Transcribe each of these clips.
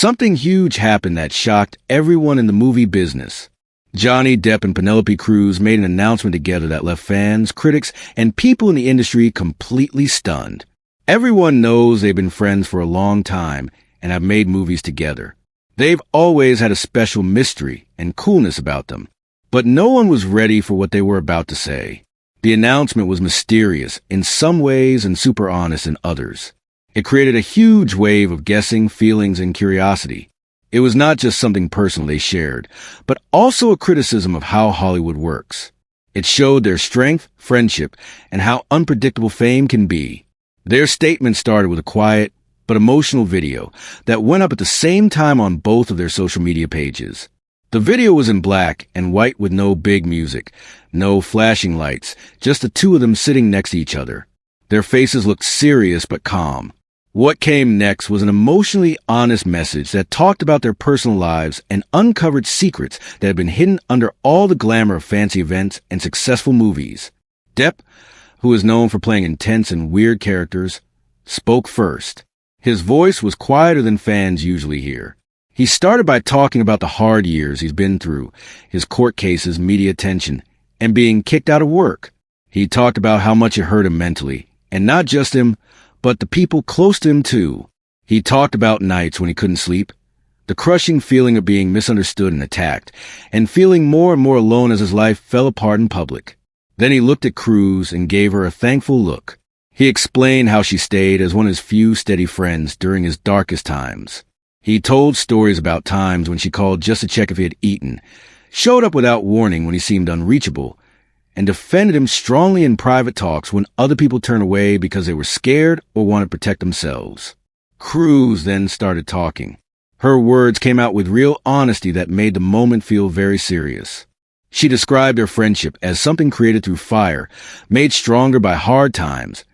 something huge happened that shocked everyone in the movie business. Johnny Depp and Penelope Cruz made an announcement together that left fans, critics, and people in the industry completely stunned. Everyone knows they've been friends for a long time and have made movies together. They've always had a special mystery and coolness about them. But no one was ready for what they were about to say. The announcement was mysterious in some ways and super honest in others. It created a huge wave of guessing, feelings, and curiosity. It was not just something personal they shared, but also a criticism of how Hollywood works. It showed their strength, friendship, and how unpredictable fame can be. Their statement started with a quiet but emotional video that went up at the same time on both of their social media pages. The video was in black and white with no big music, no flashing lights, just the two of them sitting next to each other. Their faces looked serious but calm. What came next was an emotionally honest message that talked about their personal lives and uncovered secrets that had been hidden under all the glamour of fancy events and successful movies. Depp, who is known for playing intense and weird characters, spoke first. His voice was quieter than fans usually hear. He started by talking about the hard years he's been through, his court cases, media attention, and being kicked out of work. He talked about how much it hurt him mentally, and not just him, but the people close to him too. He talked about nights when he couldn't sleep, the crushing feeling of being misunderstood and attacked, and feeling more and more alone as his life fell apart in public. Then he looked at Cruz and gave her a thankful look. He explained how she stayed as one of his few steady friends during his darkest times. He told stories about times when she called just to check if he had eaten, showed up without warning when he seemed unreachable, and defended him strongly in private talks when other people turned away because they were scared or wanted to protect themselves. Cruz then started talking. Her words came out with real honesty that made the moment feel very serious. She described their friendship as something created through fire, made stronger by hard times,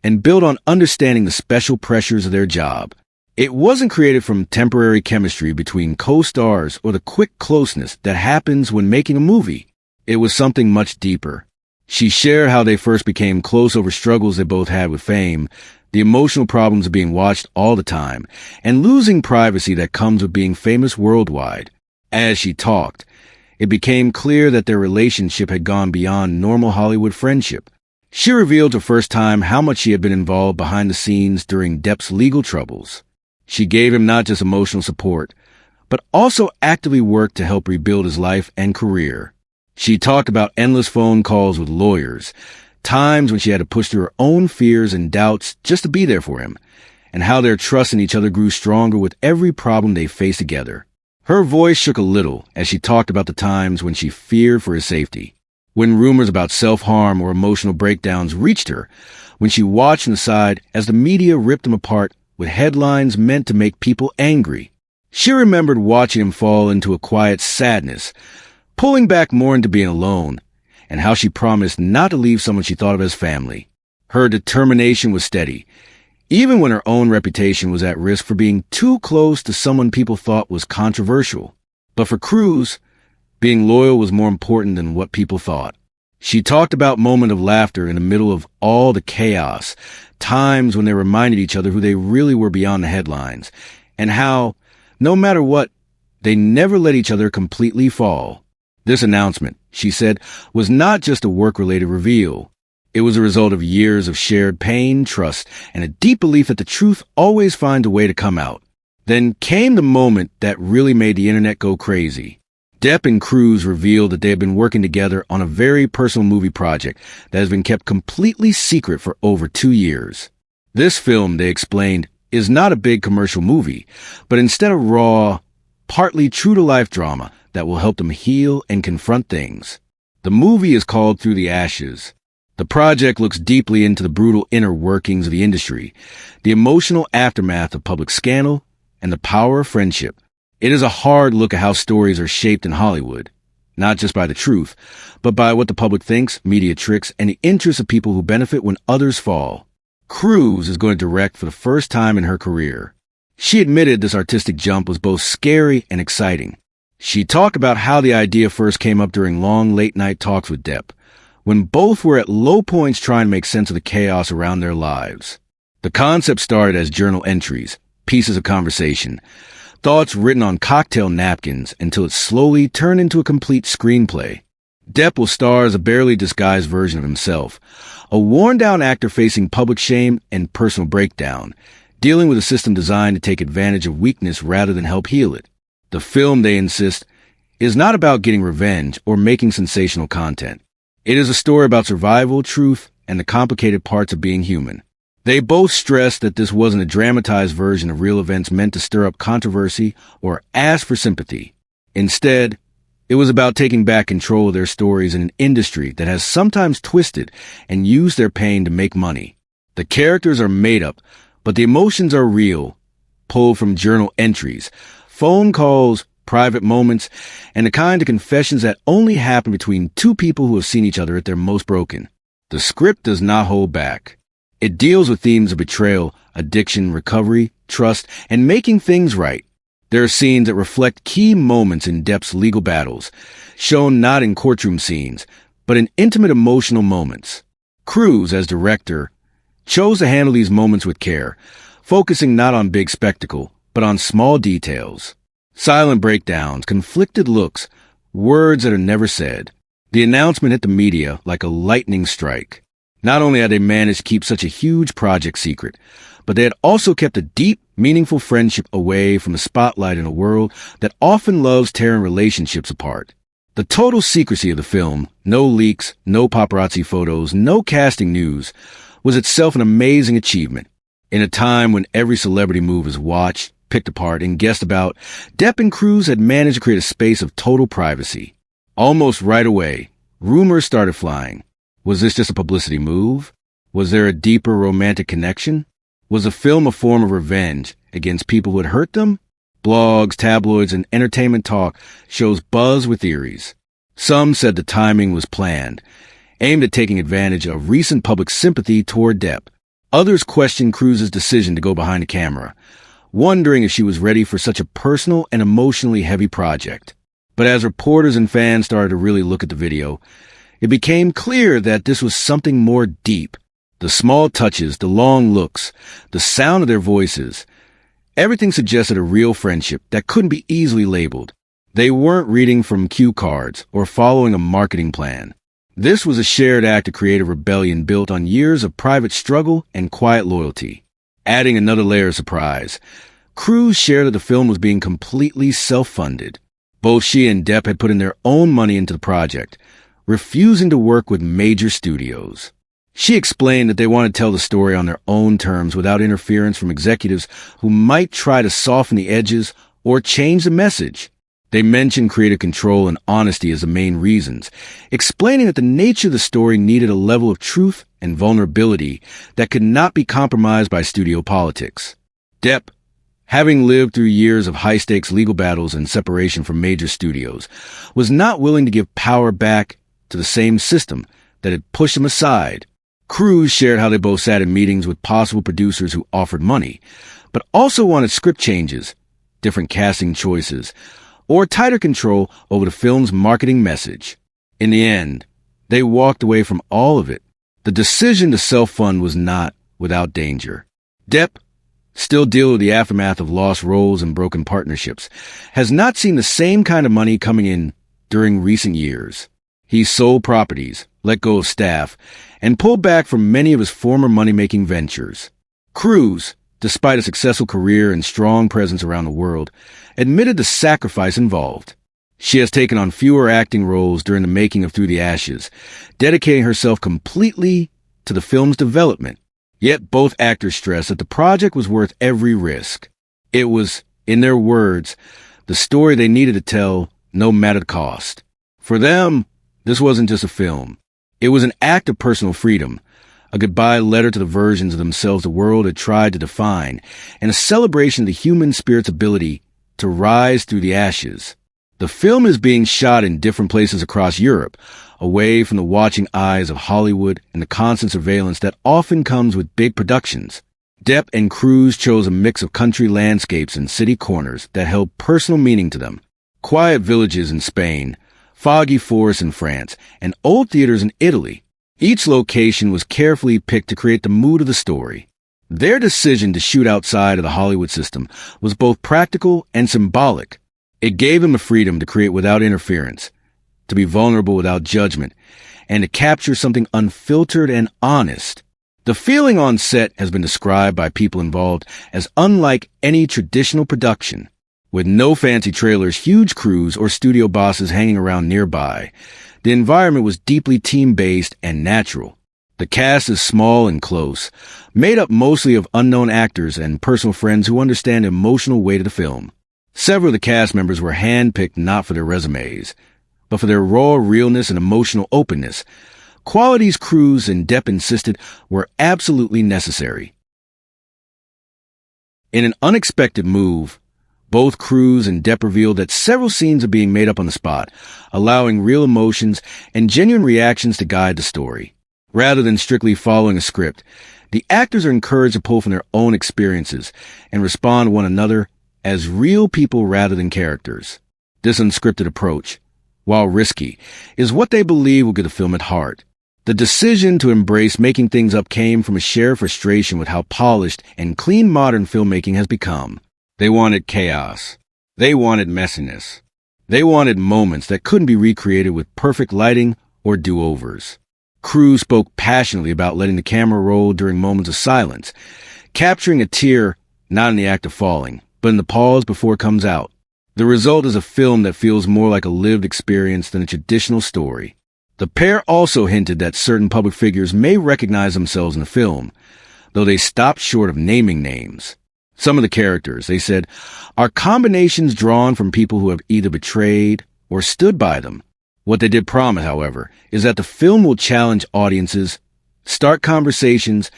and built on understanding the special pressures of their job. It wasn't created from temporary chemistry between co-stars or the quick closeness that happens when making a movie. It was something much deeper. She shared how they first became close over struggles they both had with fame, the emotional problems of being watched all the time, and losing privacy that comes with being famous worldwide. As she talked, it became clear that their relationship had gone beyond normal Hollywood friendship. She revealed for the first time how much she had been involved behind the scenes during Depp's legal troubles. She gave him not just emotional support, but also actively worked to help rebuild his life and career. She talked about endless phone calls with lawyers, times when she had to push through her own fears and doubts just to be there for him, and how their trust in each other grew stronger with every problem they faced together. Her voice shook a little as she talked about the times when she feared for his safety, when rumors about self-harm or emotional breakdowns reached her, when she watched from the side as the media ripped him apart with headlines meant to make people angry. She remembered watching him fall into a quiet sadness, pulling back more into being alone, and how she promised not to leave someone she thought of as family. Her determination was steady, even when her own reputation was at risk for being too close to someone people thought was controversial. But for Cruz, being loyal was more important than what people thought. She talked about moments of laughter in the middle of all the chaos, times when they reminded each other who they really were beyond the headlines, and how, no matter what, they never let each other completely fall. This announcement, she said, was not just a work-related reveal. It was a result of years of shared pain, trust, and a deep belief that the truth always finds a way to come out. Then came the moment that really made the internet go crazy. Depp and Cruz revealed that they had been working together on a very personal movie project that has been kept completely secret for over 2 years. This film, they explained, is not a big commercial movie, but instead a raw, partly true-to-life drama that will help them heal and confront things. The movie is called Through the Ashes. The project looks deeply into the brutal inner workings of the industry, the emotional aftermath of public scandal, and the power of friendship. It is a hard look at how stories are shaped in Hollywood, not just by the truth, but by what the public thinks, media tricks, and the interests of people who benefit when others fall. Cruz is going to direct for the first time in her career. She admitted this artistic jump was both scary and exciting. She talked about how the idea first came up during long late-night talks with Depp, when both were at low points trying to make sense of the chaos around their lives. The concept started as journal entries, pieces of conversation, thoughts written on cocktail napkins until it slowly turned into a complete screenplay. Depp will star as a barely disguised version of himself, a worn-down actor facing public shame and personal breakdown, dealing with a system designed to take advantage of weakness rather than help heal it. The film, they insist, is not about getting revenge or making sensational content. It is a story about survival, truth, and the complicated parts of being human. They both stress that this wasn't a dramatized version of real events meant to stir up controversy or ask for sympathy. Instead, it was about taking back control of their stories in an industry that has sometimes twisted and used their pain to make money. The characters are made up, but the emotions are real, pulled from journal entries, phone calls, private moments, and the kind of confessions that only happen between two people who have seen each other at their most broken. The script does not hold back. It deals with themes of betrayal, addiction, recovery, trust, and making things right. There are scenes that reflect key moments in Depp's legal battles, shown not in courtroom scenes, but in intimate emotional moments. Cruz, as director, chose to handle these moments with care, focusing not on big spectacle, but on small details. Silent breakdowns, conflicted looks, words that are never said. The announcement hit the media like a lightning strike. Not only had they managed to keep such a huge project secret, but they had also kept a deep, meaningful friendship away from the spotlight in a world that often loves tearing relationships apart. The total secrecy of the film, no leaks, no paparazzi photos, no casting news, was itself an amazing achievement. In a time when every celebrity move is watched, picked apart, and guessed about, Depp and Cruz had managed to create a space of total privacy. Almost right away, rumors started flying. Was this just a publicity move? Was there a deeper romantic connection? Was the film a form of revenge against people who had hurt them? Blogs, tabloids, and entertainment talk shows buzz with theories. Some said the timing was planned, aimed at taking advantage of recent public sympathy toward Depp. Others questioned Cruz's decision to go behind the camera, wondering if she was ready for such a personal and emotionally heavy project. But as reporters and fans started to really look at the video, it became clear that this was something more deep. The small touches, the long looks, the sound of their voices, everything suggested a real friendship that couldn't be easily labeled. They weren't reading from cue cards or following a marketing plan. This was a shared act of creative rebellion built on years of private struggle and quiet loyalty. Adding another layer of surprise, Cruz shared that the film was being completely self-funded. Both she and Depp had put in their own money into the project, refusing to work with major studios. She explained that they wanted to tell the story on their own terms without interference from executives who might try to soften the edges or change the message. They mentioned creative control and honesty as the main reasons, explaining that the nature of the story needed a level of truth and vulnerability that could not be compromised by studio politics. Depp, having lived through years of high-stakes legal battles and separation from major studios, was not willing to give power back to the same system that had pushed him aside. Cruz shared how they both sat in meetings with possible producers who offered money, but also wanted script changes, different casting choices, or tighter control over the film's marketing message. In the end, they walked away from all of it. The decision to self-fund was not without danger. Depp, still dealing with the aftermath of lost roles and broken partnerships, has not seen the same kind of money coming in during recent years. He sold properties, let go of staff, and pulled back from many of his former money-making ventures. Cruz, despite a successful career and strong presence around the world, admitted the sacrifice involved. She has taken on fewer acting roles during the making of Through the Ashes, dedicating herself completely to the film's development. Yet both actors stressed that the project was worth every risk. It was, in their words, the story they needed to tell, no matter the cost. For them, this wasn't just a film. It was an act of personal freedom, a goodbye letter to the versions of themselves the world had tried to define, and a celebration of the human spirit's ability to rise through the ashes. The film is being shot in different places across Europe, away from the watching eyes of Hollywood and the constant surveillance that often comes with big productions. Depp and Cruz chose a mix of country landscapes and city corners that held personal meaning to them. Quiet villages in Spain, foggy forests in France, and old theaters in Italy. Each location was carefully picked to create the mood of the story. Their decision to shoot outside of the Hollywood system was both practical and symbolic. It gave them the freedom to create without interference, to be vulnerable without judgment, and to capture something unfiltered and honest. The feeling on set has been described by people involved as unlike any traditional production, with no fancy trailers, huge crews, or studio bosses hanging around nearby. The environment was deeply team-based and natural. The cast is small and close, made up mostly of unknown actors and personal friends who understand the emotional weight of the film. Several of the cast members were handpicked not for their resumes, but for their raw realness and emotional openness, qualities Cruz and Depp insisted were absolutely necessary. In an unexpected move, both Cruz and Depp revealed that several scenes are being made up on the spot, allowing real emotions and genuine reactions to guide the story. Rather than strictly following a script, the actors are encouraged to pull from their own experiences and respond to one another as real people rather than characters. This unscripted approach, while risky, is what they believe will get the film at heart. The decision to embrace making things up came from a shared frustration with how polished and clean modern filmmaking has become. They wanted chaos. They wanted messiness. They wanted moments that couldn't be recreated with perfect lighting or do-overs. Cruz spoke passionately about letting the camera roll during moments of silence, capturing a tear not in the act of falling, but in the pause before it comes out. The result is a film that feels more like a lived experience than a traditional story. The pair also hinted that certain public figures may recognize themselves in the film, though they stopped short of naming names. Some of the characters, they said, are combinations drawn from people who have either betrayed or stood by them. What they did promise, however, is that the film will challenge audiences, start conversations,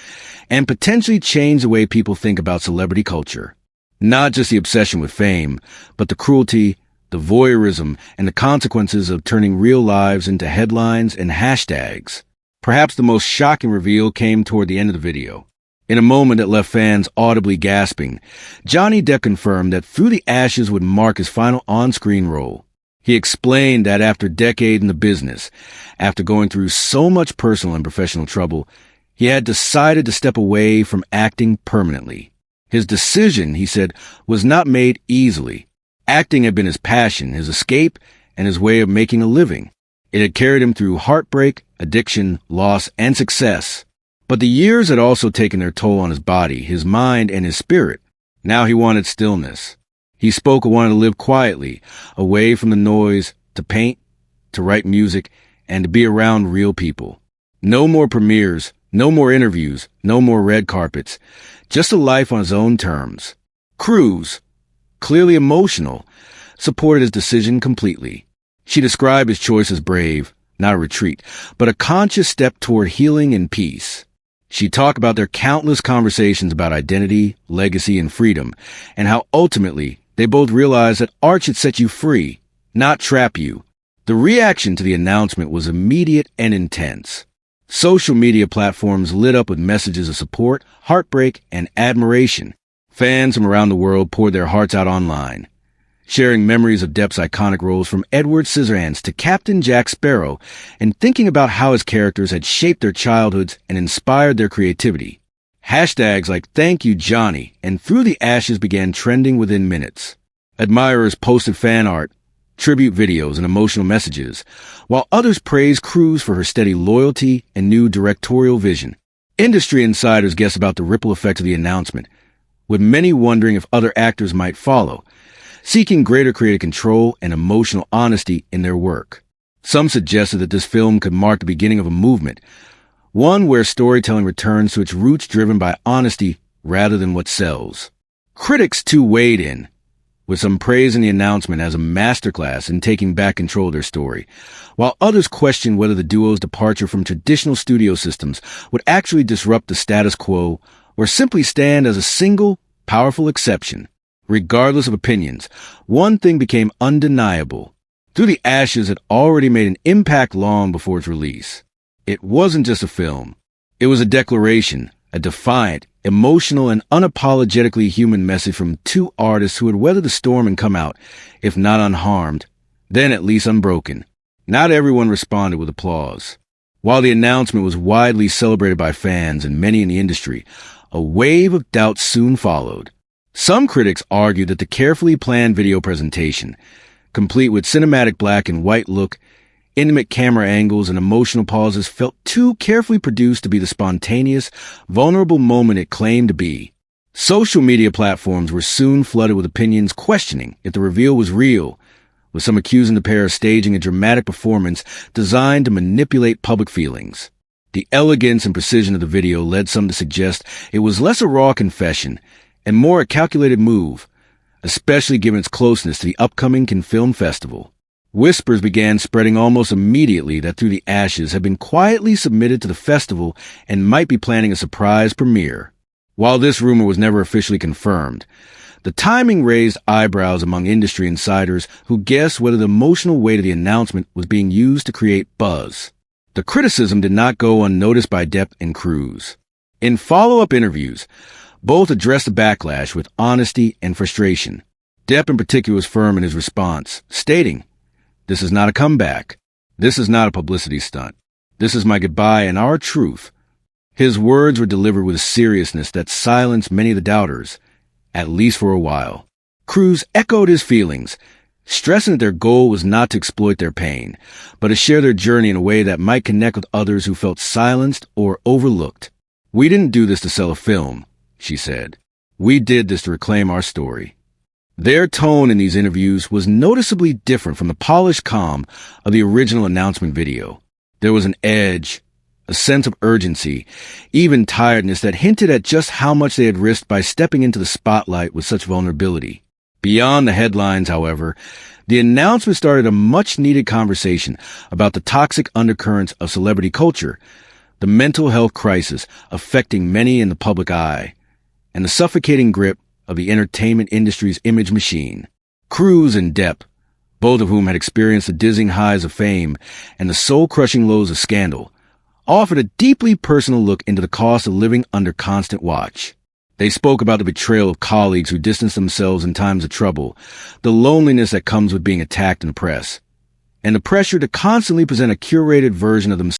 and potentially change the way people think about celebrity culture. Not just the obsession with fame, but the cruelty, the voyeurism, and the consequences of turning real lives into headlines and hashtags. Perhaps the most shocking reveal came toward the end of the video. In a moment that left fans audibly gasping, Johnny Depp confirmed that Through the Ashes would mark his final on-screen role. He explained that after a decade in the business, after going through so much personal and professional trouble, he had decided to step away from acting permanently. His decision, he said, was not made easily. Acting had been his passion, his escape, and his way of making a living. It had carried him through heartbreak, addiction, loss, and success. But the years had also taken their toll on his body, his mind, and his spirit. Now he wanted stillness. He spoke of wanting to live quietly, away from the noise, to paint, to write music, and to be around real people. No more premieres, no more interviews, no more red carpets. Just a life on his own terms. Cruz, clearly emotional, supported his decision completely. She described his choice as brave, not a retreat, but a conscious step toward healing and peace. She talked about their countless conversations about identity, legacy, and freedom, and how ultimately they both realized that art should set you free, not trap you. The reaction to the announcement was immediate and intense. Social media platforms lit up with messages of support, heartbreak, and admiration. Fans from around the world poured their hearts out online, sharing memories of Depp's iconic roles from Edward Scissorhands to Captain Jack Sparrow, and thinking about how his characters had shaped their childhoods and inspired their creativity. Hashtags like "Thank You, Johnny" and "Through the Ashes" began trending within minutes. Admirers posted fan art, tribute videos, and emotional messages, while others praised Cruz for her steady loyalty and new directorial vision. Industry insiders guessed about the ripple effect of the announcement, with many wondering if other actors might follow, seeking greater creative control and emotional honesty in their work. Some suggested that this film could mark the beginning of a movement, one where storytelling returns to its roots driven by honesty rather than what sells. Critics, too, weighed in, with some praising the announcement as a masterclass in taking back control of their story, while others questioned whether the duo's departure from traditional studio systems would actually disrupt the status quo or simply stand as a single, powerful exception. Regardless of opinions, one thing became undeniable. Through the Ashes had already made an impact long before its release. It wasn't just a film. It was a declaration, a defiant, emotional, and unapologetically human message from two artists who had weathered the storm and come out, if not unharmed, then at least unbroken. Not everyone responded with applause. While the announcement was widely celebrated by fans and many in the industry, A wave of doubt soon followed. Some critics argued that the carefully planned video presentation, complete with cinematic black and white look, intimate camera angles, and emotional pauses, felt too carefully produced to be the spontaneous, vulnerable moment it claimed to be. Social media platforms were soon flooded with opinions questioning if the reveal was real, with some accusing the pair of staging a dramatic performance designed to manipulate public feelings. The elegance and precision of the video led some to suggest it was less a raw confession and more a calculated move, especially given its closeness to the upcoming Cannes Film Festival. Whispers began spreading almost immediately that Through the Ashes had been quietly submitted to the festival and might be planning a surprise premiere. While this rumor was never officially confirmed, the timing raised eyebrows among industry insiders who guessed whether the emotional weight of the announcement was being used to create buzz. The criticism did not go unnoticed by Depp and Cruz. In follow-up interviews, both addressed the backlash with honesty and frustration. Depp in particular was firm in his response, stating, "This is not a comeback. This is not a publicity stunt. This is my goodbye and our truth." His words were delivered with a seriousness that silenced many of the doubters, at least for a while. Cruz echoed his feelings, stressing that their goal was not to exploit their pain, but to share their journey in a way that might connect with others who felt silenced or overlooked. "We didn't do this to sell a film," she said. "We did this to reclaim our story." Their tone in these interviews was noticeably different from the polished calm of the original announcement video. There was an edge, a sense of urgency, even tiredness that hinted at just how much they had risked by stepping into the spotlight with such vulnerability. Beyond the headlines, however, the announcement started a much-needed conversation about the toxic undercurrents of celebrity culture, the mental health crisis affecting many in the public eye, and the suffocating grip of the entertainment industry's image machine. Cruz and Depp, both of whom had experienced the dizzying highs of fame and the soul-crushing lows of scandal, offered a deeply personal look into the cost of living under constant watch. They spoke about the betrayal of colleagues who distance themselves in times of trouble, the loneliness that comes with being attacked in the press, and the pressure to constantly present a curated version of themselves